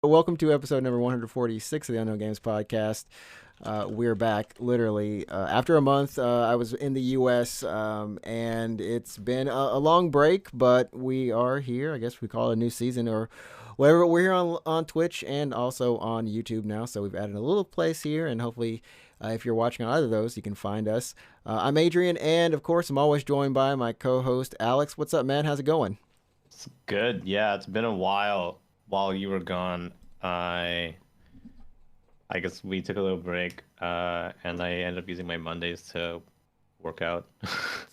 Welcome to episode number 146 of the Unknown Games podcast. We're back literally after a month. I was in the U.S. And it's been a long break, but we are here. I guess we call it a new season or whatever. We're here on Twitch and also on YouTube now. So we've added a little place here, and hopefully, if you're watching on either of those, you can find us. I'm Adrian, and of course, I'm always joined by my co-host Alex. What's up, man? How's it going? It's good. Yeah, it's been a while you were gone. I guess we took a little break, and I ended up using my Mondays to work out.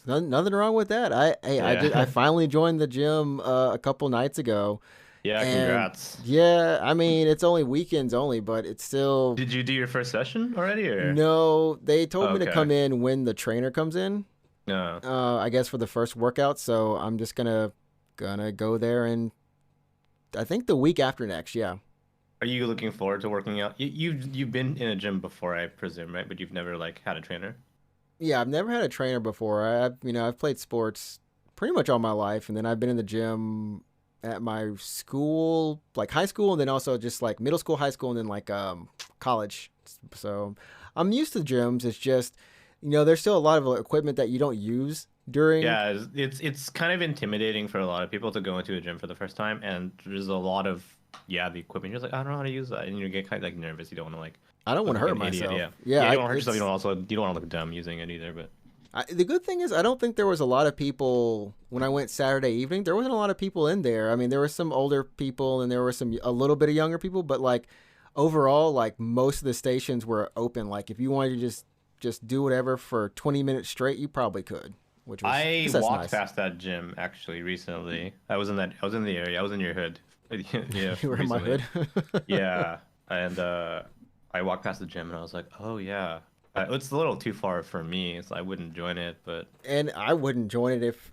Nothing wrong with that. I Yeah. finally joined the gym a couple nights ago, Yeah, and congrats. yeah, I mean it's only weekends only, but it's still Did you do your first session already or? no. They told me to Okay. come in when the trainer comes in. No. I guess for the first workout, so I'm just gonna go there, and I think the week after next. Yeah, Are you looking forward to working out? You've been in a gym before, I presume, right? But you've never like had a trainer? yeah. I've never had a trainer before. I've played sports pretty much all my life, and then I've been in the gym at my school, like high school, and then also just like middle school, high school, and then like college. So I'm used to gyms. It's just there's still a lot of equipment that you don't use during. Yeah, it's kind of intimidating for a lot of people to go into a gym for the first time, and there's a lot of the equipment. You're just like, I don't know how to use that, and you get kind of like nervous. You don't want to like I don't want look to like hurt an idiot. myself. Yeah, Yeah, yeah. You don't want to hurt yourself. it's You don't want to look dumb using it either. But the good thing is I don't think there was a lot of people when I went Saturday evening. There wasn't a lot of people in there. I mean, there were some older people and there were some a little bit of younger people, but like overall, like most of the stations were open. Like if you wanted to just do whatever for 20 minutes straight, you probably could, which was I I guess that's walked nice. past that gym actually recently. I was in the area. I was in your hood. Yeah, You were in my recently. hood. Yeah, and I walked past the gym and I was like, oh yeah. It's a little too far for me, so I wouldn't join it. But And I wouldn't join it if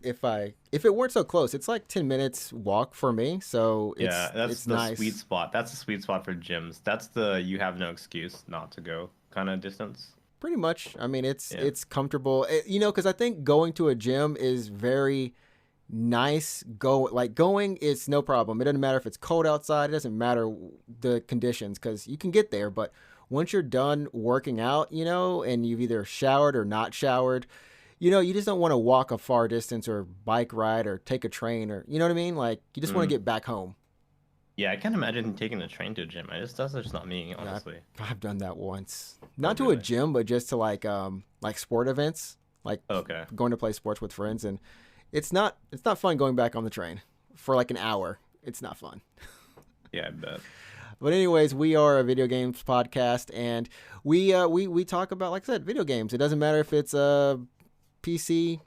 it weren't so close. It's like 10 minutes walk for me, so yeah, that's it's the sweet nice. spot. That's the sweet spot for gyms. That's the you have no excuse not to go kind of distance. Pretty much. I mean, it's Yeah. it's comfortable. Because I think going to a gym is very nice. Going, it's no problem. It doesn't matter if it's cold outside. It doesn't matter the conditions because you can get there. But once you're done working out, and you've either showered or not showered, you just don't want to walk a far distance or bike ride or take a train or you know what I mean. Like you just want to Mm. get back home. Yeah, I can't imagine taking a train to a gym. That's just not me, And honestly. I've done that once, Oh, not to a really? gym, but just to like sport events, like Okay. going to play sports with friends, and it's not fun going back on the train for like an hour. It's not fun. Yeah, I bet. But anyways, we are a video games podcast, and we talk about, like I said, video games. It doesn't matter if it's a PC,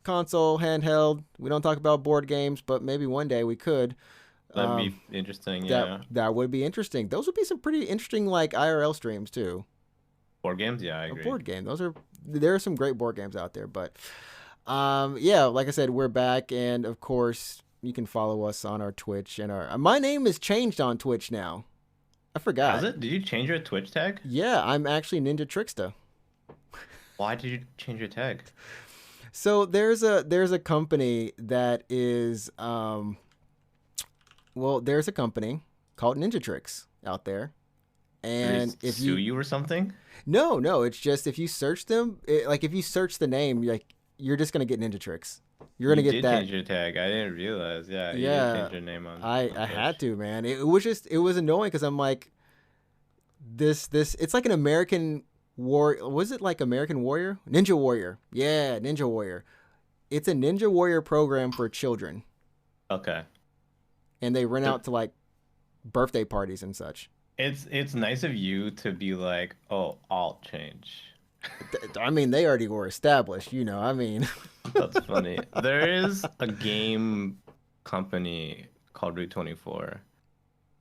console, handheld. We don't talk about board games, but maybe one day we could. That'd Um, be interesting. that Yeah. that would be interesting. Those would be some pretty interesting like IRL streams too. Board games? Yeah, I A agree. board game. There are some great board games out there, but yeah, like I said, we're back, and of course, you can follow us on our Twitch and our. My name is changed on Twitch now. I Has forgot. it? Did you change your Twitch tag? Yeah, I'm actually NinjaTrixta. Why did you change your tag? So there's a company that is there's a company called NinjaTrix out there, Did they and if sue you you or something? no, it's just if you search them, like if you search the name, you're just gonna get NinjaTrix. You're You gonna get did that. change your tag. I didn't realize. Yeah, you did Yeah, change your name on I Twitch. had to, man. It was annoying because I'm like this. It's like an American war. Was it like American Warrior? Ninja Warrior. Yeah, Ninja Warrior. It's a Ninja Warrior program for children, Okay. and they rent So out to like birthday parties and such. it's nice of you to be like, oh, I'll change. I mean, they already were established. I mean, That's funny. There is a game company called Route 24,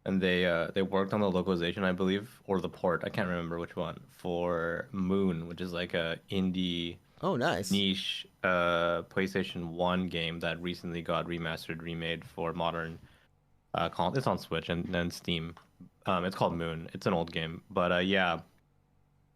and they worked on the localization, I believe, or the port. I can't remember which one for Moon, which is like a indie oh, nice. niche PlayStation 1 game that recently got remastered, remade for modern it's on Switch and Steam. It's called Moon. It's an old game, but yeah,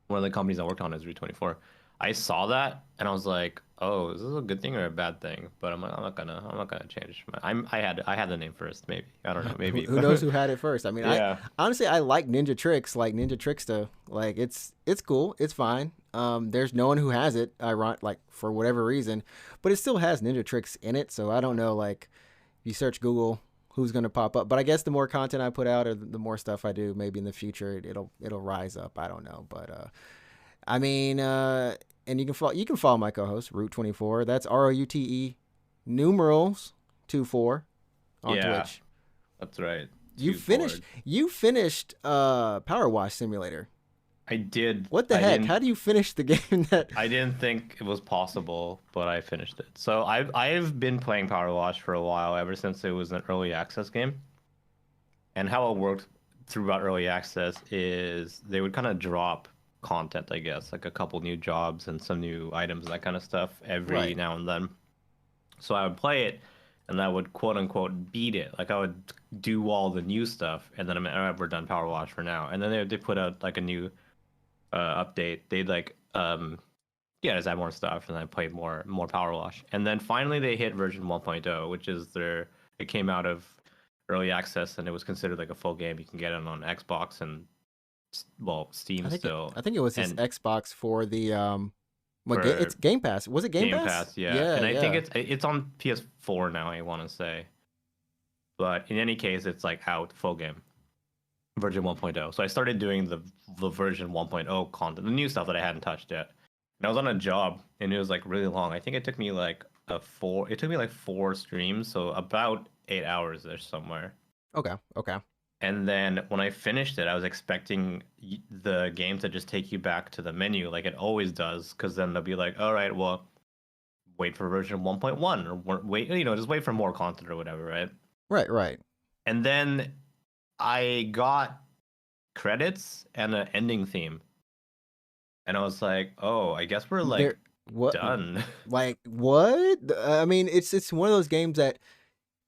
one of the companies I worked on is Route 24. I saw that and I was like, oh, is this a good thing or a bad thing? But I'm not gonna change. I had the name first, maybe. I don't know, maybe. Who knows who had it first? I mean, I Yeah. honestly I like Ninja Tricks, like NinjaTrixta. Like it's cool, it's fine. There's no one who has it, like for whatever reason, but it still has Ninja Tricks in it. So I don't know, like if you search Google, who's gonna pop up. But I guess the more content I put out, or the more stuff I do, maybe in the future it'll rise up. I don't know, but I mean, and you can follow my co-host Route24. That's ROUTE numerals 24 on Yeah, Twitch. that's right. You Two finished. forward. You finished Power Wash Simulator. I did. What the heck? How do you finish the game that? I didn't think it was possible, but I finished it. So I've been playing Power Wash for a while, ever since it was an early access game. And how it worked throughout early access is they would kind of drop content, I guess, like a couple new jobs and some new items, that kind of stuff every Right. now and then. So I would play it and I would quote unquote beat it. Like I would do all the new stuff and then I'm like, all right, we're done Power Wash for now. And then they put out like a new update. They'd like yeah, just add more stuff and then play more Power Wash. And then finally they hit version 1.0, which is it came out of early access and it was considered like a full game. You can get it on Xbox and well, Steam still. I think it was just And Xbox for the for it's Game Pass. Was it Game Game Pass? Pass, yeah. Yeah, And I think yeah. it's on PS4 now, I want to say. But in any case, it's like out full game version 1.0. So I started doing the version 1.0 content, the new stuff that I hadn't touched yet. And I was on a job and it was like really long. I think it took me like it took me like 4 streams, so about 8 hours there somewhere. Okay. Okay. And then when I finished it, I was expecting the game to just take you back to the menu like it always does, because then they'll be like, all right, well, wait for version 1.1 or wait, just wait for more content or whatever, right? Right. Right. And then I got credits and an ending theme. And I was like, oh, I guess we're like There. What? done. Like what? I mean, it's one of those games that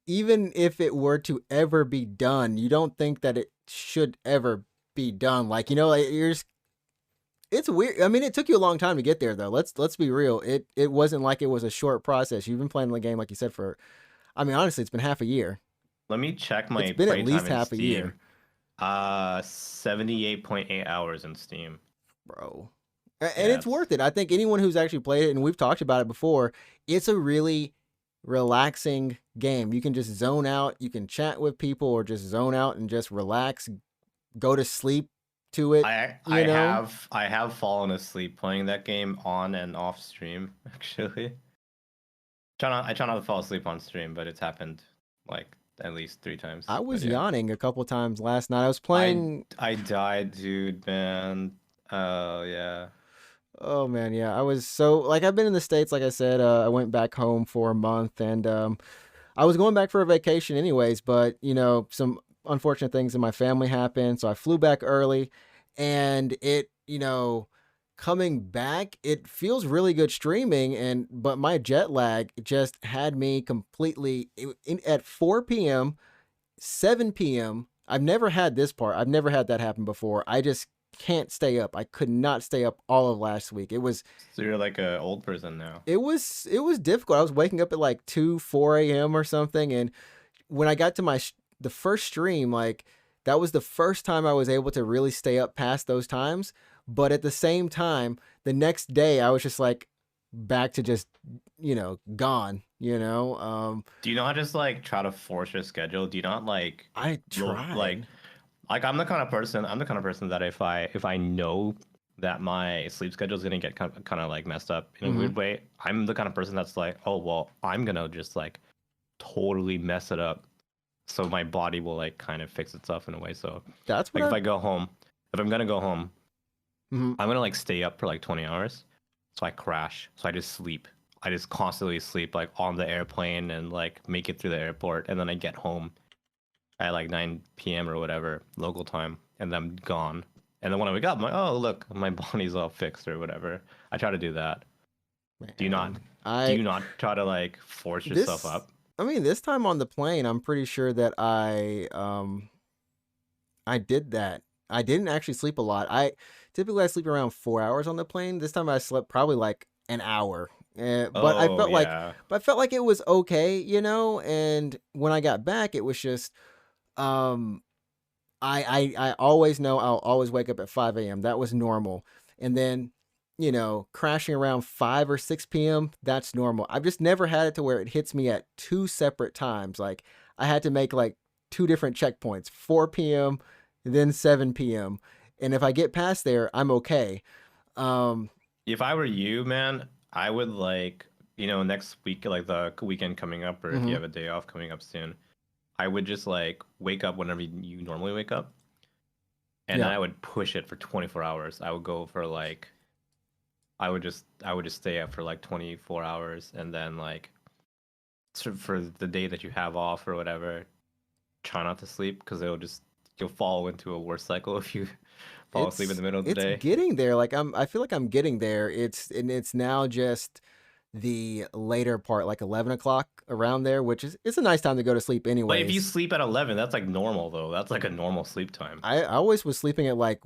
even if it were to ever be done, you don't think that it should ever be done. Like like you're just, it's weird. I mean, it took you a long time to get there, though. Let's be real. It wasn't like it was a short process. You've been playing the game, like you said, for. I mean, honestly, it's been half a year. Let me check It's my been at playtime least in half a year, Steam. 78.8 hours in Steam. bro. And Yeah, it's worth it. I think anyone who's actually played it, and we've talked about it before, it's a really relaxing game. You can just zone out. You can chat with people, or just zone out and just relax, go to sleep to it. I have fallen asleep playing that game on and off stream, actually. I try not to fall asleep on stream, but it's happened like at least 3 times. I But was yeah. yawning a couple times last night. I was playing. I died, dude, man. Oh yeah. Oh man, yeah. I was so like I've been in the States, like I said. I went back home for a month, and I was going back for a vacation anyways, but some unfortunate things in my family happened, so I flew back early, and coming back, it feels really good streaming, but my jet lag just had me completely at 4 p.m., 7 p.m. I've never had this part. I've never had that happen before. I just can't stay up. I could not stay up all of last week. So you're like an old person now. It was difficult. I was waking up at like 2, 4 a.m. or something, and when I got to the first stream, like that was the first time I was able to really stay up past those times. But at the same time, the next day I was just like back to just gone. Do you not just like try to force your schedule? Do you not like I like tried. I'm the kind of person that if I know that my sleep schedule is gonna get kind of like messed up in a Hmm. weird way, I'm the kind of person that's like, oh well, I'm gonna just like totally mess it up so my body will like kind of fix itself in a way. So That's what like I. if I'm gonna go home, Mhm. I'm gonna like stay up for like 20 hours. So I crash. So I just sleep. I just constantly sleep like on the airplane and like make it through the airport, and then I get home at like 9 p.m. or whatever local time, and then I'm gone. And then when I wake up, I'm like, oh look, my body's all fixed or whatever. I try to do that. Do you not? Man, Do I you not try to like force yourself this. up? I mean, this time on the plane, I'm pretty sure that I did that. I didn't actually sleep a lot. I sleep around 4 hours on the plane. This time I slept probably like an hour. But I Oh felt like, yeah. it was okay, you know. And when I got back, it was just, um, I always know I'll always wake up at 5 a.m. That was normal. And then, crashing around 5 or 6 p.m., that's normal. I've just never had it to where it hits me at two separate times. Like I had to make like two different checkpoints, 4 p.m., then 7 p.m. And if I get past there, I'm okay. Um, If I were you, man, I would like, next week, like the weekend coming up, or if you mhm. have a day off coming up soon, I would just like wake up whenever you normally wake up, and then Yeah. I would push it for 24 hours. I would go for like, I would just stay up for like 24 hours, and then like for the day that you have off or whatever, try not to sleep because you'll fall into a worse cycle if you fall asleep in It's the middle of the it's day. getting there. Like I feel like I'm getting there. It's now just the later part, like 11 o'clock around there, which is it's a nice time to go to sleep But if you anyways. sleep at 11, that's like normal though. That's like a normal sleep time. I always was sleeping at like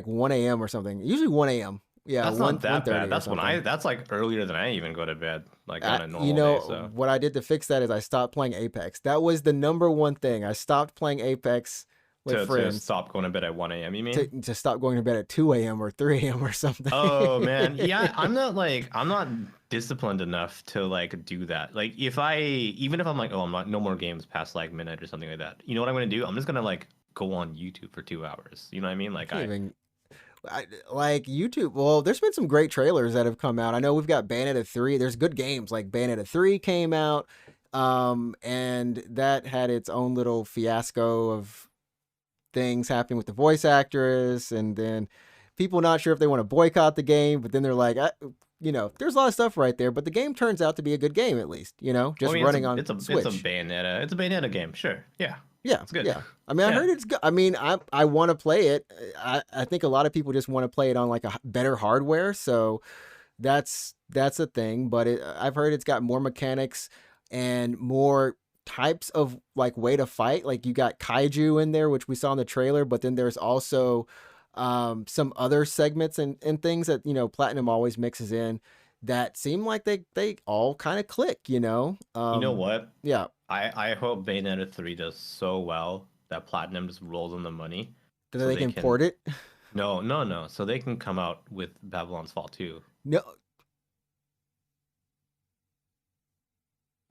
1 a.m. or something. Usually 1 a.m. Yeah, That's not one that bad. thirty or That's when something. that's like earlier than I even go to bed, like on I, a you normal day. know So what I did to fix that is I stopped playing Apex. That was the number one thing. I stopped playing Apex with to friends stop going to bed at 1 a.m., you to mean? to stop going to bed at 2 a.m. or 3 a.m. or something. Oh man, yeah, I'm not disciplined enough to like do that. Like even if I'm like, oh, I'm not no more games past like midnight or something like that. You know what I'm gonna do? I'm just gonna like go on YouTube for 2 hours. You know what I mean? I Like can't even like YouTube. Well, there's been some great trailers that have come out. I know we've got Bayonetta 3. There's good games like Bayonetta 3 came out, and that had its own little fiasco of things happening with the voice actress, and then people not sure if they want to boycott the game, but then they're like, there's a lot of stuff right there, but the game turns out to be a good game at least, I just mean, it's running a on it's a it's a Switch. Bayonetta. It's a Bayonetta game. Sure. Yeah. Yeah, It's good. yeah. I mean, I Yeah. heard it's good. I mean, I want to play it. I think a lot of people just want to play it on like a better hardware, so that's a thing. But I've heard it's got more mechanics and more types of like way to fight. Like you got kaiju in there, which we saw in the trailer, but then there's also some other segments and things that Platinum always mixes in that seem like they all kind of click. You know what? Yeah, I hope Bayonetta 3 does so well that Platinum just rolls in the money that so they they can can port it. no, no, no. So they can come out with Babylon's Fall 2. No,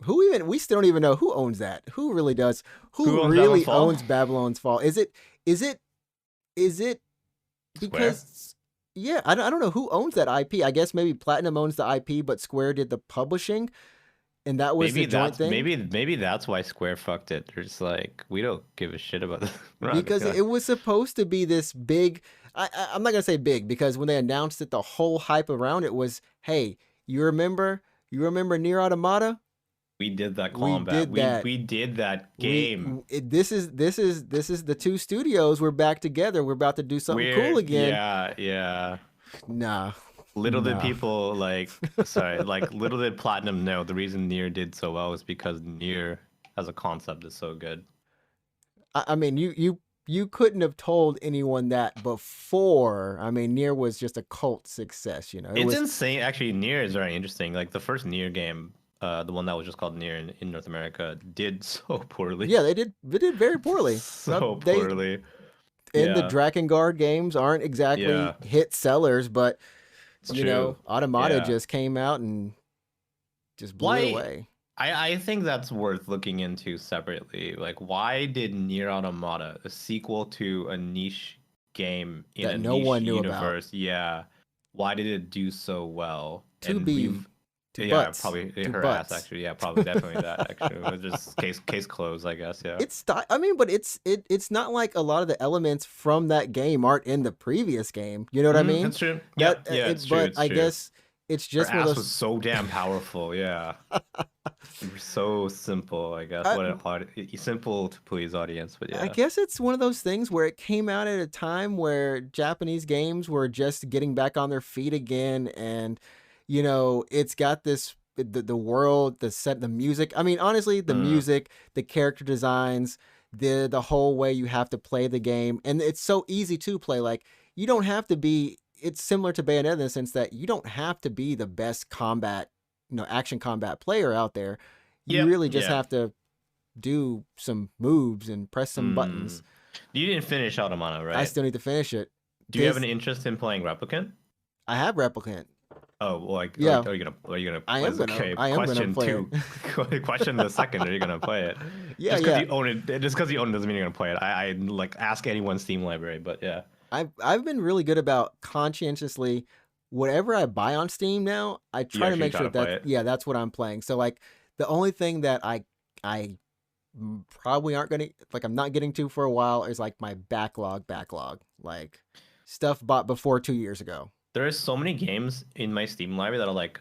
who even we still don't even know who owns that. Who really does? Who Who owns Babylon's really Fall? owns Babylon's Fall? Is it Square? because yeah, I don't know who owns that IP. I guess maybe Platinum owns the IP, but Square did the publishing, and that was the Maybe joint that's thing. maybe that's why Square fucked it. They're just like, we don't give a shit about this. We're not Because gonna. it was supposed to be this big. I'm not gonna say big because when they announced it, the whole hype around it was, "Hey, you remember? You remember Near Automata? We did that We combat. did We that. we did that game. This is the two studios. We're back together. We're about to do something cool We're again." yeah, yeah. Nah, Little did nah. people like sorry, like little did Platinum know the reason Nier did so well is because Nier as a concept is so good. I mean, you couldn't have told anyone that before. I mean, Nier was just a cult success. It It's was. insane. Actually, Nier is very interesting. Like the first Nier game, the one that was just called Nier in North America, did so poorly. Yeah, they did very poorly. So They poorly. and the Yeah. Drakengard games aren't exactly Yeah. hit sellers, but It's true. Automata Yeah. just came out and just blew it Why away. I think that's worth looking into separately. Like why did Nier Automata, a sequel to a niche game in That a no niche one knew about. universe, yeah. Why did it do so well? To And be we've to yeah, butts probably to her ass butts. actually. Yeah, probably definitely that actually. It was just case closed, I guess, yeah. I mean, but it's not like a lot of the elements from that game aren't in the previous game. You know what I mean? That's true. That Yep, yeah, it's true, but it's I true. guess it's Her just one of ass those. was so damn powerful, yeah. So simple, I guess. I, What an simple to please audience, but I yeah. guess it's one of those things where it came out at a time where Japanese games were just getting back on their feet again, and it's got the world, the set, the music. I mean, honestly, the Mm. music, the character designs, the whole way you have to play the game, and it's so easy to play. Like you don't have to be. It's similar to Bayonetta in the sense that you don't have to be the best combat, action combat player out there. You Yep. really just Yeah. have to do some moves and press some Hmm. buttons. You didn't finish Automata, I right? still need to finish it. Do you have This any interest in playing Replicant? I have Replicant. Oh, well, like, Yeah, are you gonna? I am Let's gonna. okay. I am gonna Question play two. it. Question the second. Are you gonna play it? Yeah, yeah. Just because you own it doesn't mean you're gonna play it. I like ask anyone's Steam library, but yeah. I've been really good about conscientiously whatever I buy on Steam now, I You try to actually make try sure to play that it. yeah, that's what I'm playing. So like the only thing that I probably aren't gonna like I'm not getting to for a while is like my backlog. Like stuff bought before 2 years ago. There are so many games in my Steam library that I'll like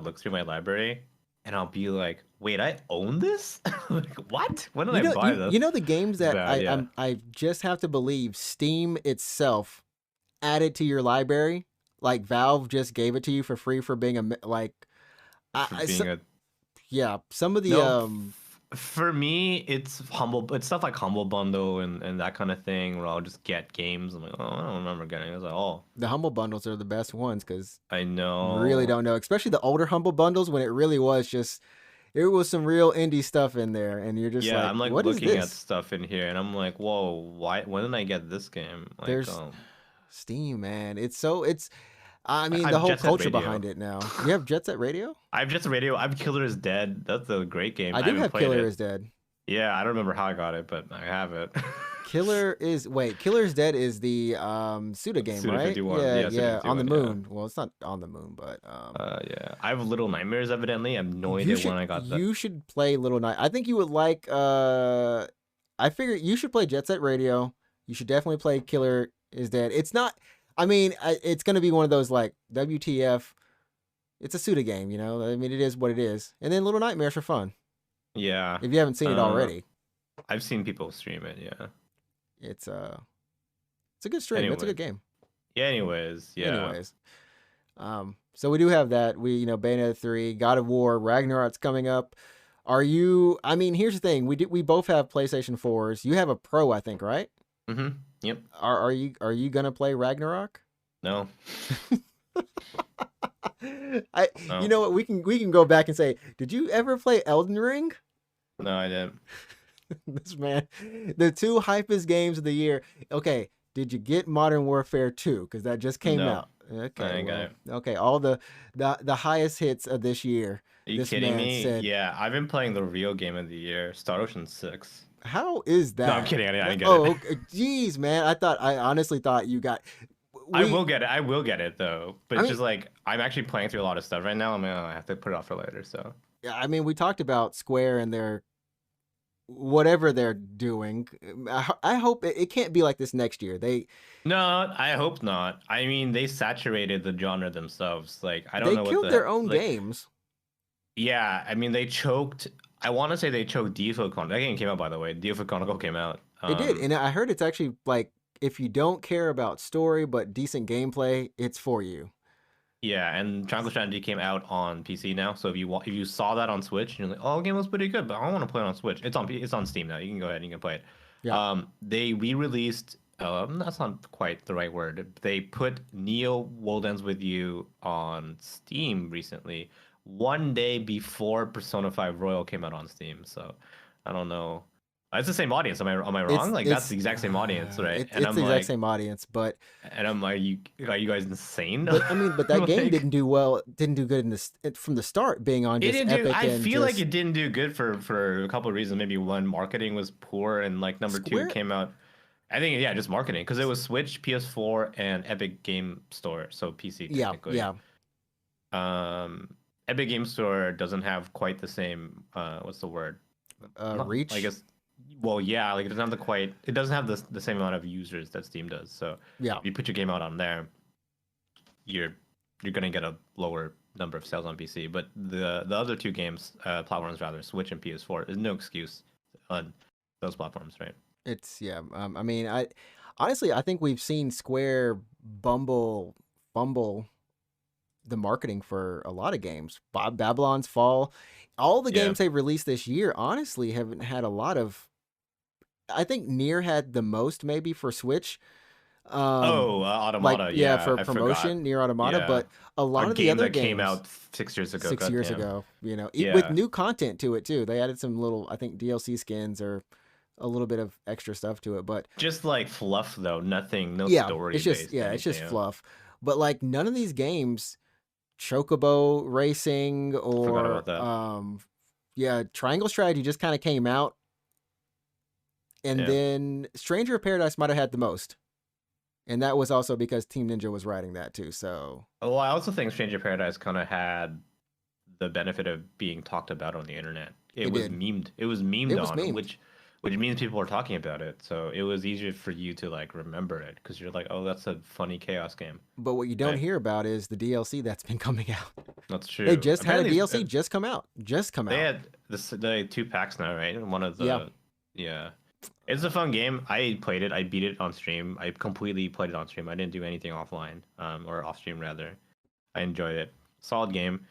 look through my library and I'll be like, wait, I own this? Like, what? When did You I know buy you this? you know the games It's that bad, yeah. I just have to believe Steam itself added to your library. Like Valve just gave it to you for free for being like For I so, being a yeah, some of the no, for me, it's stuff like Humble Bundle and that kind of thing where I'll just get games. I'm like, oh, I don't remember getting this at all. the humble bundles are the best ones because I you really know. don't know, especially the older humble bundles when it really was just it was some real indie stuff in there, and you're just Yeah, like, I'm like what is looking at this? stuff in here and I'm like, whoa, why? When did I get this game? Like, There's Steam, man. It's I mean the I've whole Jet Set culture Radio. behind it now. You have Jet Set Radio? I've Jet Set Radio. I've Killer is Dead. That's a great game. I I do haven't have played Killer it. is Dead. Yeah, I don't remember how I got it, but I have it. Killer is Dead is the Suda game, Suda right? 51. Yeah, Yeah, Suda yeah, on the 51. Yeah. moon. Well, it's not on the moon, but Yeah. I have Little Nightmares. Evidently, I have no you idea when should I got that. you should play Little Night. I think you would like I figure you should play Jet Set Radio. You should definitely play Killer is Dead. It's not I mean, it's going to be one of those like WTF. It's a Suda game, you know? I mean, it is what it is. And then Little Nightmares are fun. Yeah. If you haven't seen it Uh, already, I've seen people stream it. Yeah. it's it's a good stream. It's a Anyway. good game. Yeah. Anyways. Yeah. Anyways, so we do have that. We Bayonetta 3, God of War, Ragnarok's coming up. Are you? I mean, here's the thing. We both have PlayStation 4s. You have a Pro, I think, right? Yep. Are you gonna play Ragnarok? No. I you No. know what we can go back and say, did you ever play Elden Ring? No, I didn't. This man, the two hypest games of the year. Okay, did you get Modern Warfare 2? Because that just came No. out. I Okay, ain't got well, it. okay, all the highest hits of this year. Are you This kidding man me? said, Yeah, I've been playing the real game of the year, Star Ocean 6. "How is No, I'm that?" kidding. I didn't get Oh, it. okay. Geez, man, I honestly thought you got. I We, will get it. I will get it though. But I it's mean, just like I'm actually playing through a lot of stuff right now. I have to put it off for later. So yeah, I mean, we talked about Square and their whatever they're doing. I hope it can't be like this next year. no, I hope not. I mean, they saturated the genre themselves. Like I don't They know what killed their the own like. games. Yeah, I mean they choked. I want to say they choked Defo Chronicle. That game came out by the way. Defo Chronicle came out. It did, and I heard it's actually like if you don't care about story but decent gameplay, it's for you. Yeah, and Triangle Strategy came out on PC now. So if you saw that on Switch and you're like, oh, the game was pretty good, but I don't want to play it on Switch. It's on Steam now. You can go ahead and you can play it. Yeah. They re-released. That's not quite the right word. They put Neo World Ends with You on Steam recently, one day before Persona 5 Royal came out on Steam. So I don't know. It's the same audience. Am I wrong? Like that's It's the exact same audience, right? it's the exact same audience, but I'm like, are you guys insane? but that game Like, didn't do well, didn't do good from the start, being on it just didn't do. Epic I and feel like just it didn't do good for a couple of reasons. Maybe one, marketing was poor, and like number two, it Square. came out. I think yeah, just marketing because it was Switch, PS4, and Epic Game Store, so PC Yeah, technically. yeah. Epic Game Store doesn't have quite the same. What's the word? Reach. I guess. Well, yeah, like it doesn't have it doesn't have the same amount of users that Steam does. So Yeah. if you put your game out on there, you're gonna get a lower number of sales on PC. But the other two games, platforms rather, Switch and PS4, there's no excuse on those platforms, right? It's yeah. I mean, I honestly I think we've seen Square fumble the marketing for a lot of games. Babylon's Fall, all the Yeah. games they've released this year, honestly, haven't had a lot of I think Nier had the most maybe for Switch. Oh, Like Automata. yeah, Yeah, for I forgot. promotion, Nier Automata, Yeah, but a a lot of the game other that came games out 6 years ago. 6 years Goddamn. ago, with Yeah, new content to it too. They added some little, I think, DLC skins or a little bit of extra stuff to it. But just like fluff though. Nothing. No yeah, story based it's just anything. fluff. But like none of these games, Chocobo Racing Forgot about or that. yeah, Triangle Strategy just kind of came out, and Yeah. then Stranger of Paradise might have had the most, and that was also because Team Ninja was writing that too. So Oh, well, I also think Stranger Paradise kind of had the benefit of being talked about on the internet. It it was did. memed. It was memed It was on, memed. which means people are talking about it. So it was easier for you to like remember it because you're like, oh, that's a funny chaos game, But what you don't right? hear about is the DLC that's been coming out. That's They true. just had a Apparently, DLC just come out. Just come they out. had the 2 packs now, right? One of Yeah. the yeah. It's a fun game. I played it. I beat it on stream. I completely played it on stream. I didn't do anything offline, or off stream rather. I enjoyed it. Solid game.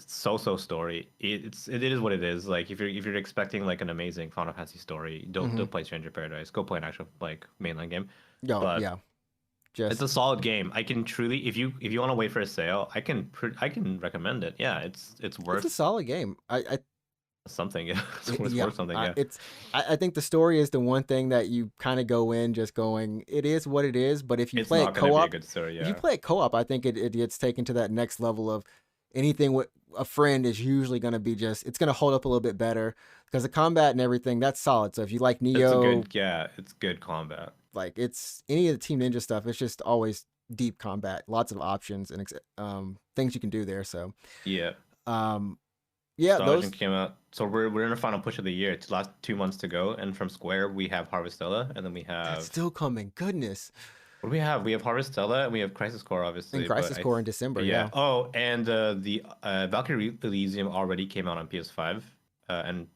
So story. It is what it is. Like if you're expecting like an amazing Final Fantasy story, Mm-hmm. don't play Stranger Paradise. Go play an actual like mainline game. Yo, But yeah. it's Just a solid game. I can truly, if you want to wait for a sale, I can recommend it. Yeah, it's it's a worth solid game. something. It's Yeah. worth something. Yeah, I think the story is the one thing that you kind of go in just going, it is what it is. But it's not gonna be a good story. if you Yeah, play it co-op, I think it gets taken to that next level of anything with a friend is usually going to be just it's going to hold up a little bit better because the combat and everything that's solid. So if you like it's a Neo, good. Yeah, it's good combat. like it's any of the Team Ninja stuff, it's just always deep combat, lots of options and things you can do there. So Yeah. um, yeah, Star Ocean those came out, so we're in the final push of the year. It's the last 2 months to go, and from Square we have Harvestella, and then we that's have still coming. Goodness, what do we have? We have Harvestella, and we have Crisis Core, and obviously. Crisis Core in December. Yeah. Yeah. Oh, and the Valkyrie Elysium already came out on PS5, and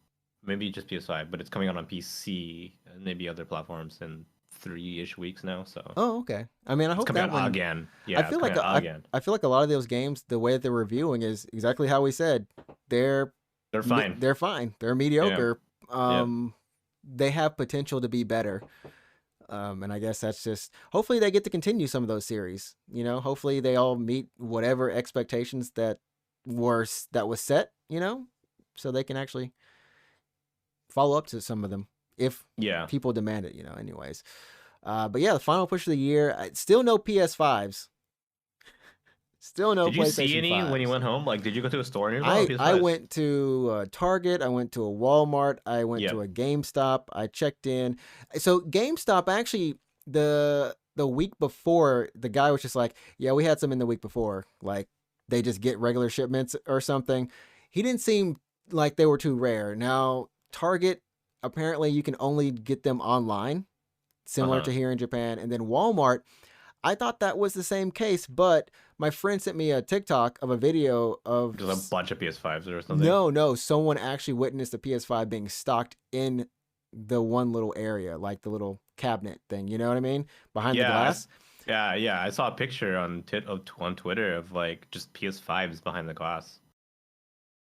maybe just PS5, but it's coming out on PC and maybe other platforms in 3-ish weeks now. So Oh, okay. I mean, I it's hope coming that out one. again. I Yeah, it's feel coming like out again. I feel like a lot of those games, the way that they're reviewing is exactly how we said. They're They're fine. they're fine. They're Yeah. mediocre. Yeah. They have potential to be better. And I guess that's just hopefully they get to continue some of those series. Hopefully they all meet whatever expectations that was set. So they can actually follow up to some of them if Yeah. people demand it. Anyways. But yeah, the final push of the year. Still no PS5s. Still no Did you see PlayStation any when you 5s. went home? Like, did you go to a store nearby? Oh, I PS5s. went to Target, I went to a Walmart, I went to Yep. a GameStop, I checked in. So GameStop actually the week before, the guy was just like, "Yeah, we had some in the week before." Like they just get regular shipments or something. He didn't seem like they were too rare. Now, Target apparently you can only get them online, similar Uh-huh. to here in Japan, and then Walmart I thought that was the same case, but my friend sent me a TikTok of a video of Just a bunch of PS5s or something. no, someone actually witnessed the PS5 being stocked in the one little area, like the little cabinet thing. You know what I mean? Behind the Yeah, glass. yeah. I saw a picture on Twitter of like just PS5s behind the glass.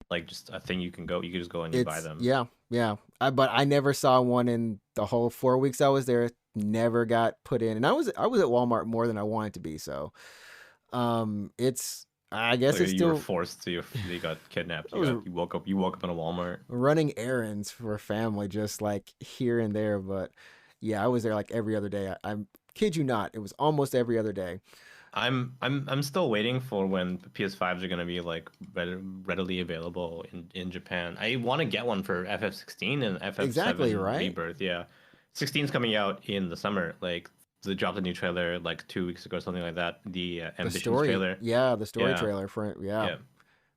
Like just a thing you can go. You can just go and you buy It's them. yeah. But I never saw one in the whole 4 weeks I was there. Never got put in, and I was at Walmart more than I wanted to be. So, it's I guess Like it's you were still forced to. You got kidnapped. I was You woke up. You woke up in a Walmart. running errands for family, just like here and there. But yeah, I was there like every other day. I kid you not, it was almost every other day. I'm still waiting for when PS5s are gonna be like readily available in Japan. I want to get one for FF16 and Exactly FF7 right. Rebirth. Yeah, 16's coming out in the summer. Like they dropped a new trailer like 2 weeks ago, something like that. The The Ambitions story, trailer. yeah, the story Yeah, trailer for it. Yeah. yeah,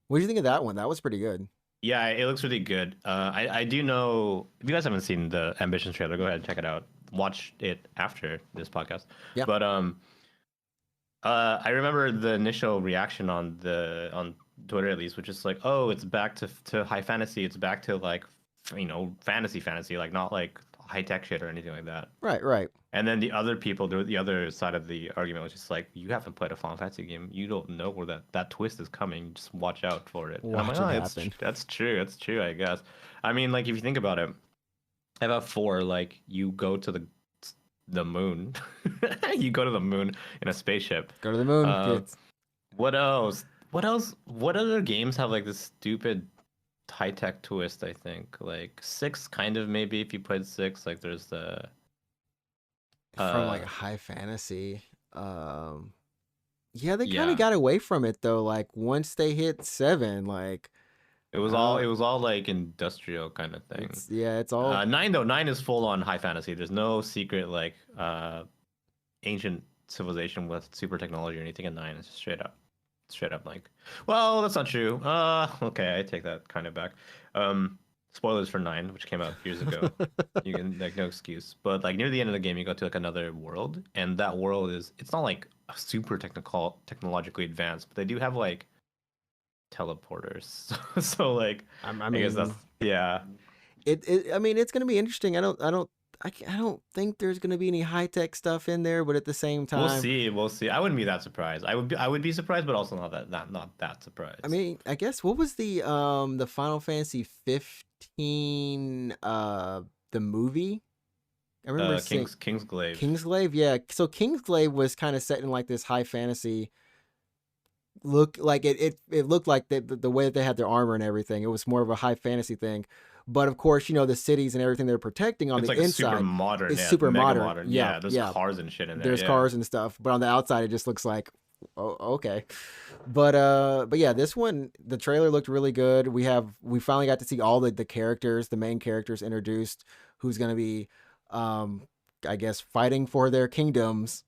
What do you think of that one? That was pretty good. yeah. It looks really good. I do know if you guys haven't seen the Ambitions trailer, go ahead and check it out. Watch it after this podcast. Yeah. But I remember the initial reaction on Twitter at least, which is like, oh, it's back to high fantasy. It's back to like fantasy, like not like high tech shit or anything like that. Right. Right. And then the other people, the other side of the argument was just like, you haven't played a Final Fantasy game. You don't know where that twist is coming. Just watch out for it. And I'm like, Watch it oh, happen. that's true. That's true, I guess. I mean, like if you think about it, About four, like you go to the moon. You go to the moon in a spaceship. Go to the moon, Uh, kids. what else? What else? What other games have like this stupid high tech twist? I think like six, kind of maybe if you played six, like there's the From like uh high fantasy. Um, yeah, they kind of yeah. got away from it though. Like once they hit seven, like uh, It was all like industrial kind of thing. it's yeah, it's all. Nine though, nine is full on high fantasy. There's no secret like ancient civilization with super technology or anything in nine. It's straight up like, well, that's not true. Okay, I take that kind of back. Spoilers for nine, which came out years ago. You can like no excuse. But like near the end of the game, you go to like another world, and that world is it's not like super technologically advanced, but they do have like teleporters. So like, I I guess that's mean, yeah. I mean, it's gonna be interesting. I don't think there's gonna be any high tech stuff in there, but at the same We'll time, see. We'll see. I wouldn't be that surprised. I would be surprised, but also not that I surprised. mean, I guess what was the Final Fantasy 15 the movie? I remember seeing Kingsglaive. Kingsglaive. Yeah, so Kingsglaive was kind of set in like this high fantasy look. Like it looked like the way that they had their armor and everything. It was more of a high fantasy thing. But of course, the cities and everything they're protecting on It's the like super inside modern, is yeah, super mega modern. modern. Yeah, Yeah, there's yeah. cars and shit in there. There's Yeah. cars and stuff, but on the outside it just looks like, oh, okay. But yeah, this one, the trailer looked really good. We finally got to see all the characters, the main characters introduced, who's gonna be, um, I guess, fighting for their kingdoms.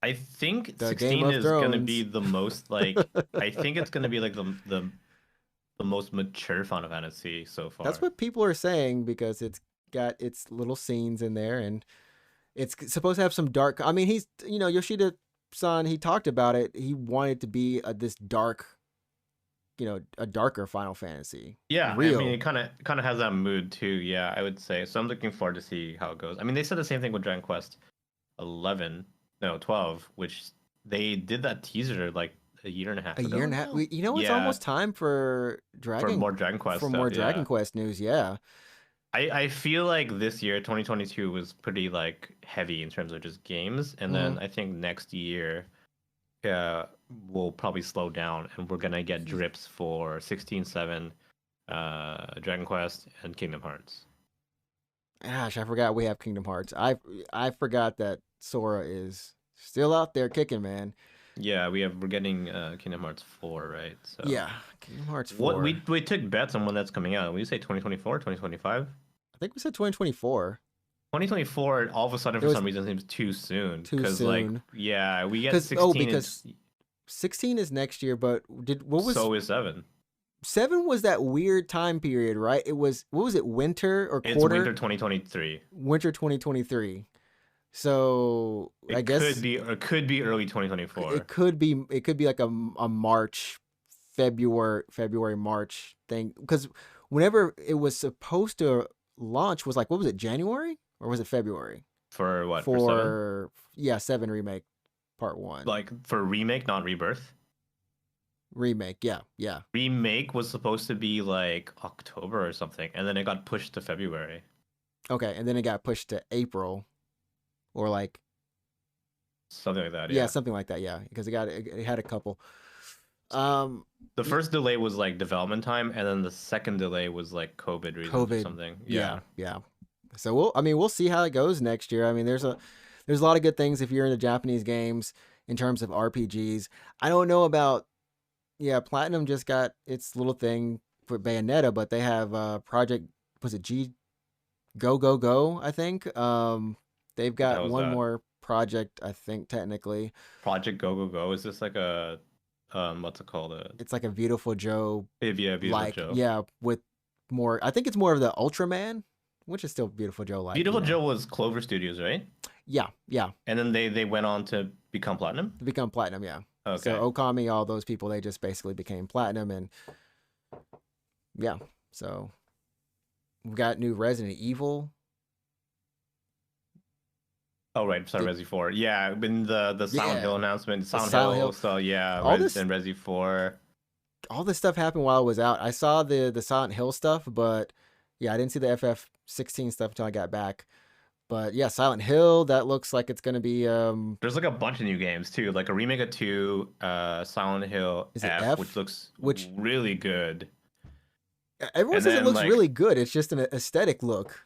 I think The Game 16 of is gonna be Thrones. the most like I think it's gonna be like the most mature Final Fantasy so That's far. what people are saying because it's got its little scenes in there, and it's supposed to have some dark. I mean, he's Yoshida San. He talked about it. He wanted to be this dark, a darker Final Fantasy, Yeah, I mean real. it kind of has that mood too. Yeah, I would say. So I'm looking forward to see how it goes. I mean, they said the same thing with Dragon Quest 11, no, 12, which they did that teaser like a year and a A half year ago and a half. now. It's Yeah, almost time for for more Dragon Quest more stuff. Dragon Yeah. Quest news. Yeah. I feel like this year, 2022, was pretty like heavy in terms of just games, and then Mm-hmm. I think next year, will probably slow down, and we're gonna get drips for 16, 7, Dragon Quest, and Kingdom Hearts. Gosh, I forgot we have Kingdom Hearts. I forgot that Sora is still out there kicking, man. Yeah, we're getting Kingdom Hearts 4, right? So Yeah, Kingdom Hearts what 4. we took bets on when that's coming out. We say 2024, 2025. I think we said 2024. 2024 all of a sudden It for was some reason seems too soon too because like soon. yeah we get Cuz 16 and because 16 is next year, but what was so is 7. 7 was that weird time period, right? It was what was it? Winter or It's quarter? winter 2023. Winter 2023. So, I guess It could be early 2024 it could be like a March, February March thing, because whenever it was supposed to launch was like, what was it, January or was it February for what for 7, for, yeah, 7 remake part 1 like for remake, not rebirth. remake. Yeah, yeah. Remake was supposed to be like October or something, and then it got pushed to February, Okay, and then it got pushed to April, or like, something like that. yeah, Yeah, something like that. Yeah, because it had a couple. Um, the first delay was like development time, and then the second delay was like COVID reasons or COVID. something. Yeah, Yeah. yeah. So we'll see how it goes next year. I mean, there's a lot of good things if you're into Japanese games in terms of RPGs. I don't know about, yeah, Platinum just got its little thing for Bayonetta, but they have Project, was it G Go Go Go, I think. They've What the got hell is one that? more project, I think, technically. Project Go Go Go. Is this like a what's it called? A It's like a Beautiful Joe, yeah, Beautiful like, Joe. yeah, with more, I think it's more of the Ultraman, which is still Beautiful Joe like, Beautiful Joe was Clover Studios, right? Yeah, yeah. And then they went on to become platinum. To become platinum, yeah. Okay. So Okami, all those people, they just basically became platinum, and yeah. So we've got new Resident Evil. Oh right, sorry, Did, Resi 4. Yeah, in the Silent yeah, Hill announcement, the Silent Silent Hill. Hill. So yeah, All this, and Resi 4. all this stuff happened while I was out. I saw the Silent Hill stuff, but Yeah, I didn't see the FF16 stuff until I got back. But yeah, Silent Hill, that looks like it's gonna be There's like a bunch of new games too, like a remake of 2, Silent Hill is it F, which F? looks Which really good. everyone And says it then looks like, really good. It's just an aesthetic look.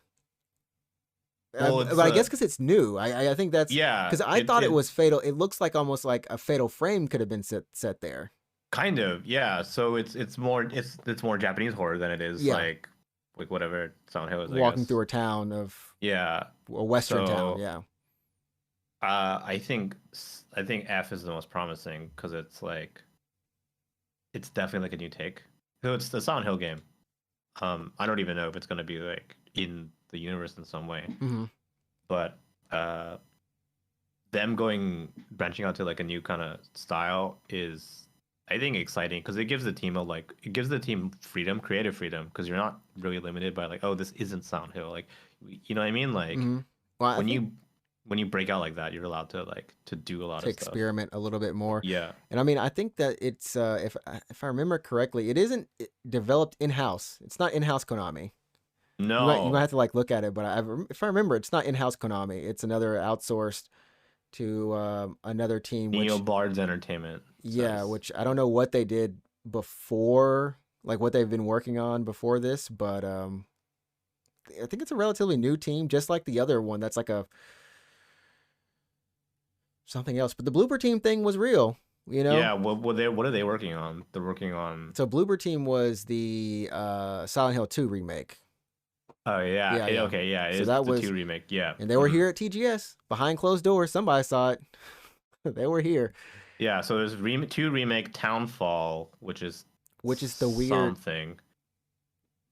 well, But it's I guess because it's new, I think that's yeah, because I thought it was Fatal. It looks like almost like a Fatal Frame could have been set there. kind of, yeah. So it's more Japanese horror than it is Yeah, like whatever Silent Hill is, I walking guess. through a town of Yeah. a western town. So Yeah, I think F is the most promising because it's like it's definitely like a new take. So it's the Silent Hill game. I don't even know if it's gonna be like in the universe in some way, mm-hmm. but uh, them branching out to like a new kind of style is, I think, exciting because it gives the team freedom, creative freedom, because you're not really limited by like, oh, this isn't Silent Hill, like, you know what I mean, like Mm-hmm. Well, I when think you break out like that, you're allowed to to do a lot to of stuff. experiment a little bit more. Yeah. And I mean, I think that it's if I remember correctly, it isn't developed in house. It's not in house Konami. You might No. have to like look at it, but if I remember, it's not in house Konami. It's another outsourced to another team. Neo Which Bards Entertainment yeah, says. which I don't know what they did before, like what they've been working on before this, but I think it's a relatively new team, just like the other one. That's like a something else. But the Blooper Team thing was real, you know. Yeah, what are they working on? They're working on. So Blooper Team was the Silent Hill 2 remake. Oh yeah, Yeah, yeah. okay, yeah, it So is that the was, 2 remake. Yeah. and they were here at TGS behind closed doors. Somebody saw it. They were here, Yeah, so there's 2 remake Townfall, which is the weird. something. I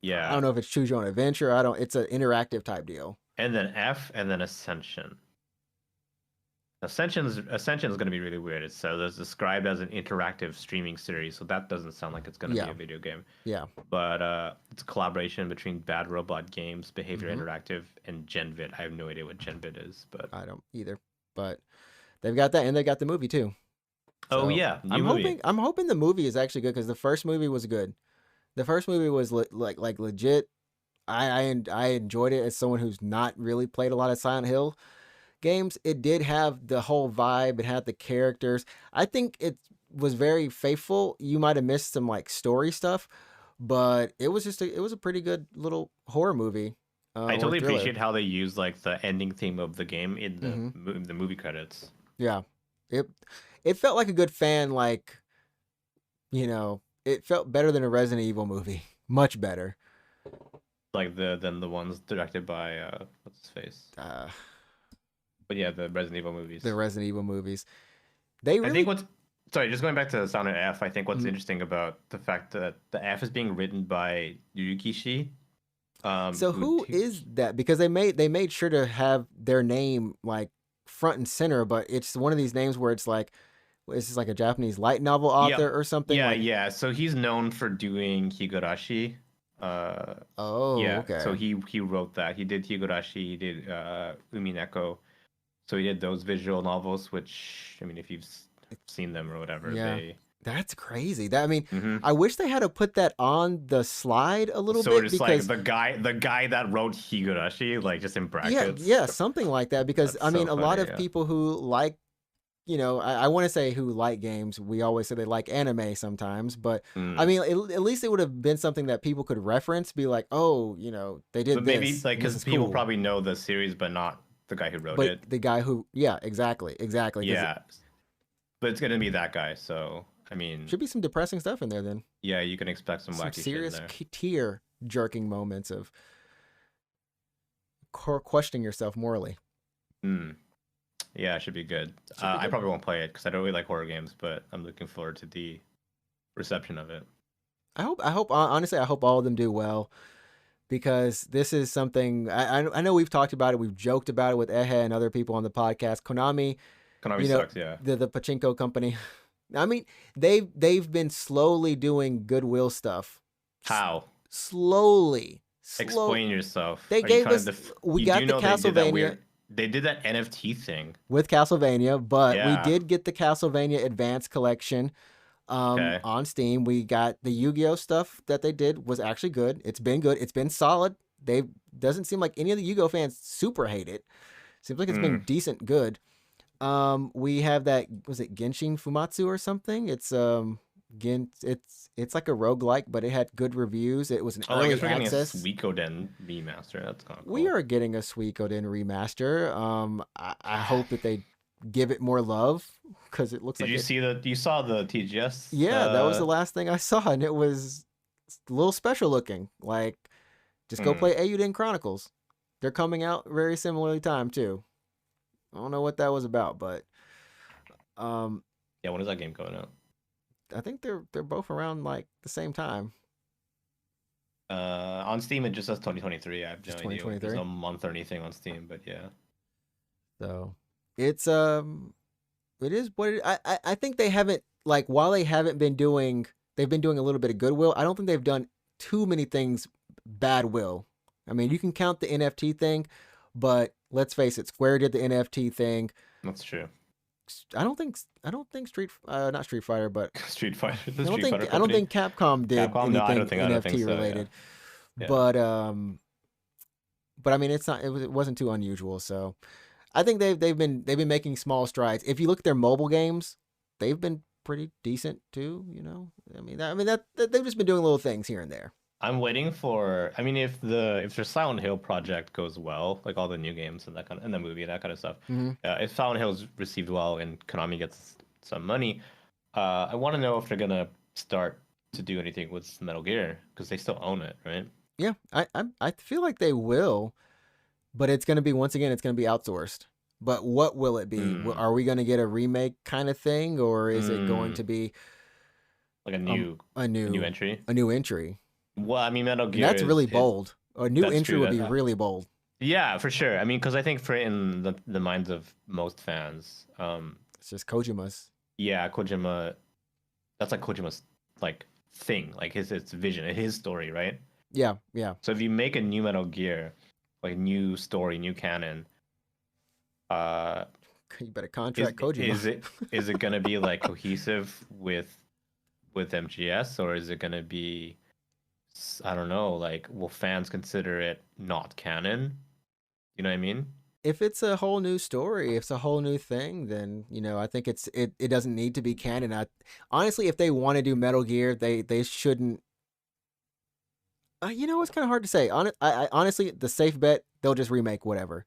Yeah. don't know if it's choose your own adventure. I don't. It's an interactive type deal. And then F, and then Ascension. Ascension is going to be really weird. It's described as an interactive streaming series, so that doesn't sound like it's going to be Yeah, a video game. yeah. But it's a collaboration between Bad Robot Games, Behavior Hmm. Interactive, and GenVid. I have no idea what GenVid is, but I don't either. But they've got that, and they got the movie too. oh So yeah, new I'm movie. hoping. I'm hoping the movie is actually good because the first movie was good. The first movie was like legit. I enjoyed it as someone who's not really played a lot of Silent Hill games. It did have the whole vibe. It had the characters. I think it was very faithful. You might have missed some like story stuff, but it was it was a pretty good little horror movie. I Or totally thriller. appreciate how they use like the ending theme of the game in Hmm. the movie credits. Yeah, it it felt like a good fan. Like it felt better than a Resident Evil movie. Much better. Like than the ones directed by what's his face. Uh, But yeah, the Resident Evil movies. the Resident Evil movies. They I think really. sorry, just going back to Sound of F, I think what's Mhm. interesting about the fact that the F is being written by Yukishi. So who is that? Because they made sure to have their name like front and center, but it's one of these names where it's like, this is like a Japanese light novel author or something. Yeah, Like, yeah. So he's known for doing Higurashi. oh, Yeah. okay, So he wrote that. He did Higurashi. He did Umineko. So he did those visual novels, which, I mean, if you've seen them or whatever, yeah, they. that's crazy. That I mean, Mhm. I wish they had to put that on the slide a little So bit just like because the guy that wrote Higurashi, like just in yeah, brackets. yeah, something like that. Because That's I mean, so a lot funny, of yeah. people who like, I want to say who like games. We always say they like anime sometimes, but I Mm. mean, at least it would have been something that people could reference, be like, oh, they did But maybe this, like and this because is people cool. probably know the series, but not the guy who wrote But it. the guy who, yeah, exactly. 'Cause Yeah, but it's gonna be that guy. So I mean, should be some depressing stuff in there then. yeah, you can expect some Some wacky shit in serious there. tear jerking moments of questioning yourself morally. Mm. Yeah, it should be good. Should be I good. probably won't play it because I don't really like horror games, but I'm looking forward to the reception of it. Honestly, I hope all of them do well because this is something I know we've talked about it. We've joked about it with Ehe and other people on the podcast. Konami, Konami sucks, yeah. the pachinko company. I mean, they've been slowly doing goodwill stuff. How? Slowly. Explain yourself. They Are you gave trying us. to We you got do the know they did that Castlevania weird. They did that NFT thing. with Castlevania, but we Yeah. did get the Castlevania Advance Collection Okay. on Steam. We got the Yu-Gi-Oh stuff that they did was actually good. It's been good. It's been solid. they doesn't seem like any of the Yu-Gi-Oh fans super hate it. Seems like it's been decent good. We have that, was it Genshin Fumatsu or something? It's like a roguelike, but it had good reviews. It was an I early guess we're getting a access. Suikoden remaster. That's kind of cool. We are getting a Suikoden remaster. I hope that they give it more love because it looks Did like you see you saw the TGS? Yeah, that was the last thing I saw, and it was a little special looking. Like, just go play Eiyuden Chronicles. They're coming out very similarly timed too. I don't know what that was about, but yeah, when is that game coming out? I think they're both around like the same time. On Steam it just says 2023. I have no idea. There's no month or anything on Steam, but yeah. So it's it is what I think they haven't, like, while they haven't been doing, they've been doing a little bit of goodwill. I don't think they've done too many things bad will. I mean, you can count the NFT thing, but let's face it, Square did the NFT thing. That's true. I don't think not Street Fighter, but Street Fighter. I don't think Capcom did anything NFT related. Yeah. But I mean, it wasn't too unusual. So I think they've been making small strides. If you look at their mobile games, they've been pretty decent too. You know, I mean that they've just been doing little things here and there. I'm waiting for. I mean, if their Silent Hill project goes well, like all the new games and that kind of, and the movie and that kind of stuff, if Silent Hill's received well and Konami gets some money, I want to know if they're gonna start to do anything with Metal Gear because they still own it, right? Yeah, I feel like they will, but it's gonna be, once again, it's gonna be outsourced. But what will it be? Are we gonna get a remake kind of thing, or is it going to be like a new entry? A new entry. Well, I mean, Metal Gear. And that's really bold. A new entry would be really bold. Yeah, for sure. I mean, because I think in the minds of most fans, it's just Kojima's. Yeah, Kojima. That's like Kojima's like thing, like his vision, his story, right? Yeah, yeah. So if you make a new Metal Gear, like new story, new canon, you better contract Kojima. Is it gonna be like cohesive with MGS, or is it gonna be, I don't know, like, will fans consider it not canon? You know what I mean? If it's a whole new story, if it's a whole new thing, then, you know, I think it doesn't need to be canon. Honestly, if they want to do Metal Gear, they shouldn't. You know, it's kind of hard to say. Honestly, the safe bet, they'll just remake whatever.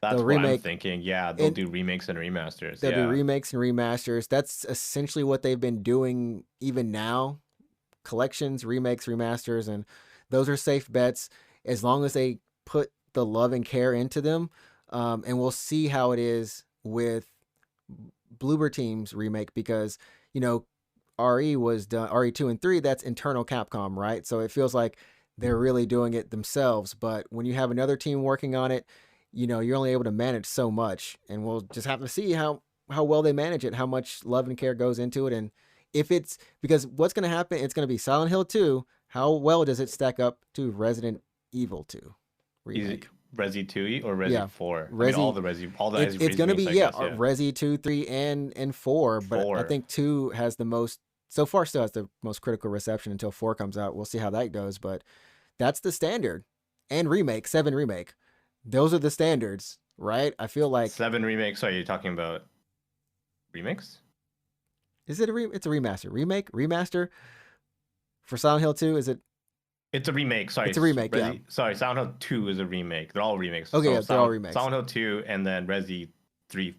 That's what I'm thinking. Yeah, they'll do remakes and remasters. They'll do remakes and remasters. That's essentially what they've been doing even now. Collections, remakes, remasters, and those are safe bets as long as they put the love and care into them. And we'll see how it is with Bloober Team's remake, because, you know, RE was done, RE2 and 3, that's internal Capcom, right? So it feels like they're really doing it themselves. But when you have another team working on it, you know, you're only able to manage so much, and we'll just have to see how well they manage it, how much love and care goes into it. And if it's, because what's going to happen, it's going to be Silent Hill 2. How well does it stack up to Resident Evil 2 remake? Resi 2 or Resi 4? Resi, I mean, all the Resi. It's going to be, Resi 2, 3, and 4. But I think 2 has the most, so far still has the most critical reception until 4 comes out. We'll see how that goes. But that's the standard. And remake, 7 remake. Those are the standards, right? I feel like 7 remakes. So are you talking about remakes? Is it it's a remaster? Remaster for Silent Hill 2? Is it? It's a remake. Sorry, it's a remake. Yeah. Sorry, Silent Hill 2 is a remake. They're all remakes. Okay, yeah, they're all remakes. Silent Hill 2 and then Resi 3,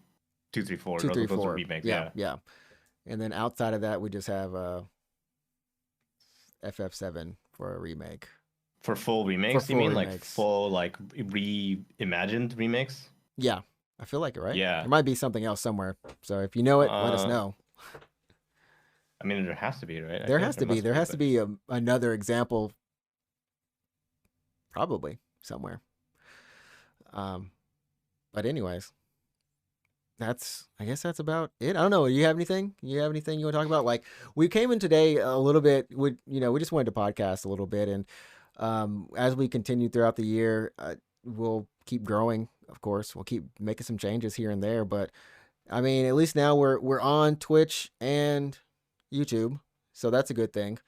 2, 3, 4. 2, 3, 4. Those are remakes. Yeah. And then outside of that, we just have FF7 for a remake. For full remakes? You mean remakes. Like full, like, reimagined remakes? Yeah, I feel like it, right? Yeah. There might be something else somewhere. So if you know it, let us know. I mean, there has to be, right? There has to be. There has to be another example, probably somewhere. But anyways, I guess that's about it. I don't know. You have anything? You want to talk about? Like, we came in today a little bit. We just wanted to podcast a little bit, and as we continue throughout the year, we'll keep growing. Of course, we'll keep making some changes here and there. But I mean, at least now we're on Twitch and YouTube, so that's a good thing.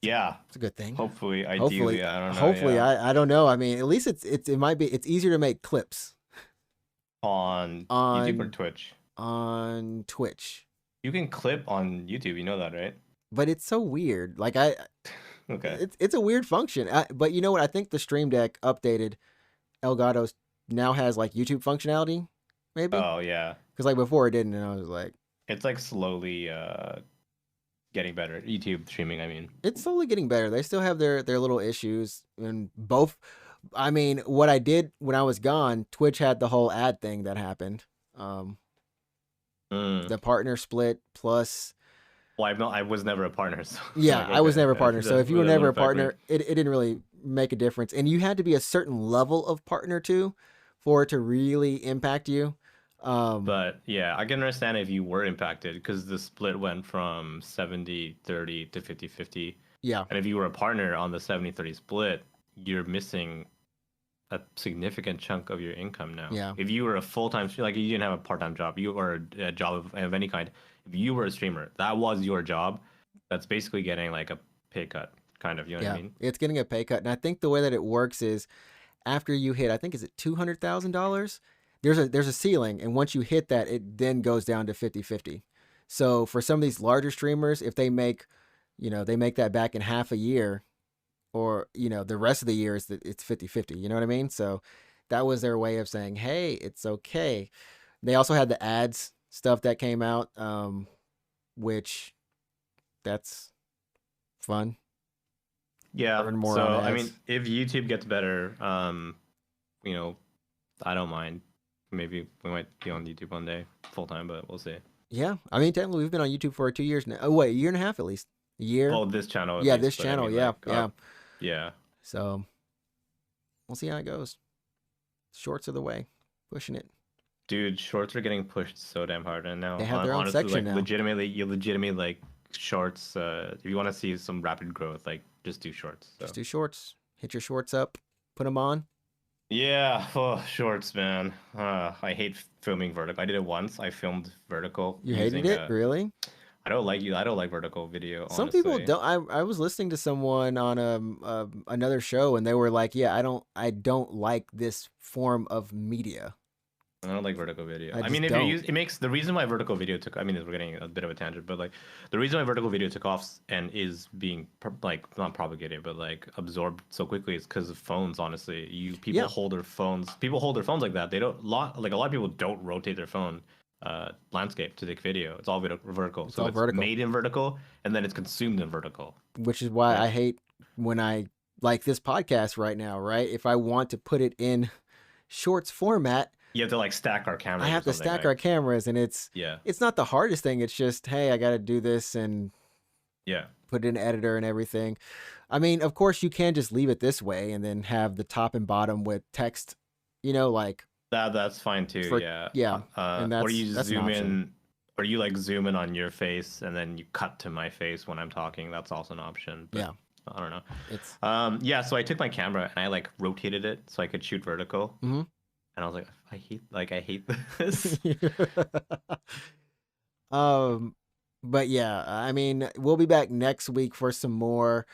Yeah. It's a good thing. Hopefully, Hopefully, ideally, I don't know. hopefully, Yeah. I don't know. I mean, at least it might be it's easier to make clips On YouTube or on Twitch. Twitch, You can clip on YouTube. You know that, right? but it's so weird. Like Okay. it's a weird function. But you know what? I think the Stream Deck updated Elgato's now has like YouTube functionality, maybe Oh yeah. because like before it didn't, and I was like, It's like slowly getting better. YouTube streaming, I mean. it's slowly getting better. They still have their little issues, and both. I mean, what I did when I was gone, Twitch had the whole ad thing that happened. Um, Mm. the partner split plus. Well, I was never a partner, so Yeah, like I was okay, never a partner. So if you were that never wouldn't a affect me. partner, it didn't really make a difference. And you had to be a certain level of partner too for it to really impact you. But yeah, I can understand if you were impacted because the split went from 70-30 to 50-50. Yeah, And if you were a partner on the 70-30 split, you're missing a significant chunk of your income now. yeah, If you were a full-time, like you didn't have a part-time job, you or a job of any kind, if you were a streamer, that was your job. That's basically getting like a pay cut, kind of, you know what I yeah. mean? It's getting a pay cut. And I think the way that it works is after you hit, I think is it $200,000? There's a ceiling, and once you hit that, it then goes down to 50-50. So for some of these larger streamers, if they make, they make that back in half a year, or the rest of the year is that it's 50-50. You know what I mean? So that was their way of saying, hey, it's okay. They also had the ads stuff that came out, which that's fun. Yeah. Earn more So on I ads. mean, if YouTube gets better, you know, I don't mind. Maybe we might be on YouTube one day full time, but we'll see. Yeah, I mean, technically, we've been on YouTube for 2 years now. Oh, wait, a year and a half at least. A year. Well, this channel at Yeah, least, this but I channel. mean, Yeah, like, yeah. yeah. So we'll see how it goes. Shorts are the way, pushing it. Dude, shorts are getting pushed so damn hard right now. They have their own Honestly, section like now. legitimately like shorts. If you want to see some rapid growth, like just do shorts. So. Just do shorts. Hit your shorts up. Put them on. Yeah, oh, shorts, man. I hate filming vertical. I did it once. I filmed vertical You using hated it, really? I don't like you. I don't like vertical video. Some people Honestly, don't. I was listening to someone on another show, and they were like, "Yeah, I don't like this form of media. I don't like vertical video. I I mean, just if you don't." use, it makes the reason why vertical video took. I mean, we're getting a bit of a tangent, but like the reason why vertical video took off and is being like not propagated, but like absorbed so quickly is because of phones. Honestly, people Yeah, hold their phones. People hold their phones like that. They don't like a lot of people don't rotate their phone landscape to take video. It's all vertical. it's So all it's vertical, made in vertical and then it's consumed in vertical. which is why Right? I hate when I like this podcast right now. Right, if I want to put it in shorts format, You have to like stack our I cameras or have to something, stack right? our cameras, and it's Yeah. it's not the hardest thing. It's just, hey, I got to do this and Yeah. put in an editor and everything. I mean, of course, you can just leave it this way and then have the top and bottom with text, like That's fine too. for Yeah. yeah, and Or you that's an zoom option. in, or you like zoom in on your face and then you cut to my face when I'm talking. That's also an option. But Yeah, I don't know. it's Yeah. So I took my camera and I like rotated it so I could shoot vertical. mhm. And I was like, I hate this. um, but yeah, I mean, we'll be back next week for some more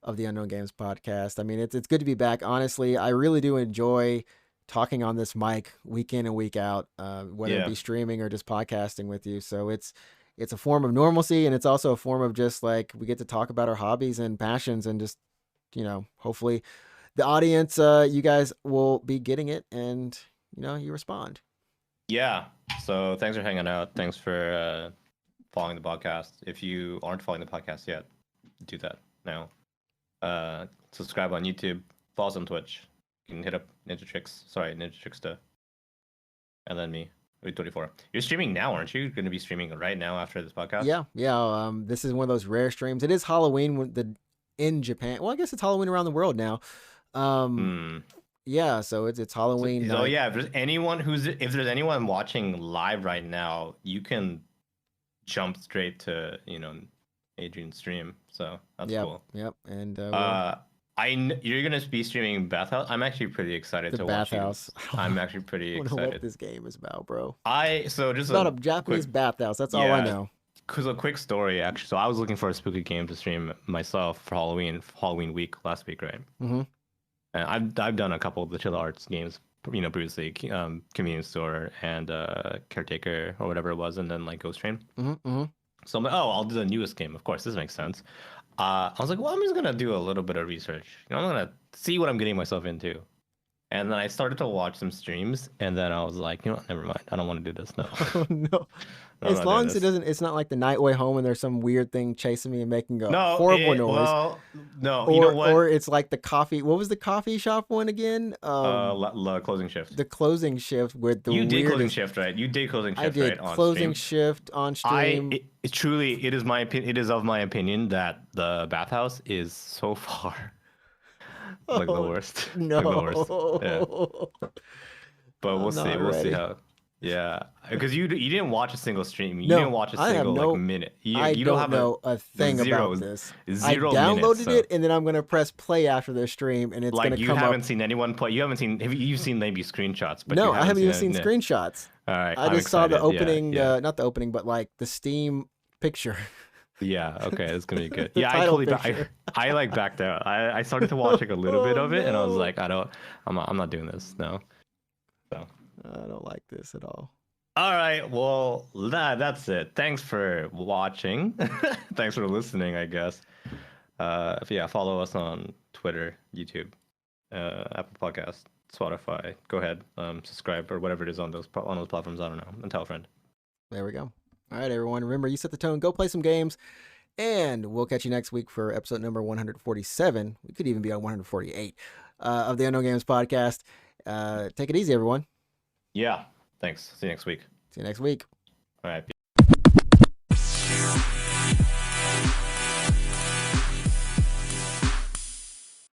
of the Unknown Games podcast. I mean, it's good to be back. Honestly, I really do enjoy talking on this mic week in and week out, whether it Yeah. be streaming or just podcasting with you. So it's a form of normalcy, and it's also a form of just like we get to talk about our hobbies and passions, and just hopefully the audience, you guys will be getting it, and you respond. Yeah. So thanks for hanging out. Thanks for following the podcast. If you aren't following the podcast yet, do that now. Subscribe on YouTube. Follow us on Twitch. You can hit up NinjaTrixta, and then me, 24. You're streaming now, aren't you? You're going to be streaming right now after this podcast? Yeah. This is one of those rare streams. It is Halloween in Japan. Well, I guess it's Halloween around the world now. Yeah, so it's Halloween So night. yeah, if there's anyone watching live right now, you can jump straight to Adrian's stream. So that's cool. Yep. And You're gonna be streaming Bathhouse. I'm actually pretty excited the to watch you. bathhouse. I'm actually pretty I don't know what excited. this game is about, bro. So just It's about a Japanese quick, bathhouse. That's all I know. Cause a quick story actually. So I was looking for a spooky game to stream myself for Halloween week last week, right? Mm-hmm. And I've done a couple of the Chill Arts games, previously, Convenience Store and Caretaker or whatever it was, and then like Ghost Train. Mm-hmm. Mm-hmm. So I'm like, oh, I'll do the newest game. Of course, this makes sense. I was like, well, I'm just gonna do a little bit of research. I'm gonna see what I'm getting myself into. And then I started to watch some streams, and then I was like, you know what? Never mind. I don't want to do this. No. Oh no. I'm As not long doing as it this. doesn't, it's not like the night way home and there's some weird thing chasing me and making a No, horrible noise. well, no, Or, you know what? or it's like the coffee. What was the coffee shop one again? Closing shift. The closing shift with the You did closing weirdest. shift, right? You did closing I shift, did right? On closing stream. shift on stream. It truly, it is my opinion. It is of my opinion that the bathhouse is so far like the worst. No. Like the worst. Yeah. But I'm we'll see. not We'll see ready. how. Yeah, because you didn't watch a single stream. You No, didn't watch a I have single no- like minute. I You don't have know a thing zero- about this. zero I downloaded minutes, so- it and then I'm gonna press play after the stream and it's Like gonna you come haven't up. seen anyone play. You haven't seen. You've seen maybe screenshots, but No, you I haven't even seen it. screenshots. All right, I I'm just saw the excited. Yeah, opening, yeah. not the opening, but like the Steam picture. Yeah, okay, it's gonna be good. The Yeah, title I picture. like backed out. I started to watch like a little bit Oh, of it, and I was no. like, I'm not doing this. No. So. I don't like this at all. All right, well, that's it. Thanks for watching. Thanks for listening, I guess. Yeah, follow us on Twitter, YouTube, Apple Podcast, Spotify. Go ahead, subscribe or whatever it is on those platforms. I don't know, and tell a friend. There we go. All right, everyone. Remember, you set the tone. Go play some games. And we'll catch you next week for episode number 147. We could even be on 148 of the Unknown Games podcast. Take it easy, everyone. Yeah, thanks. See you next week. See you next week. All right.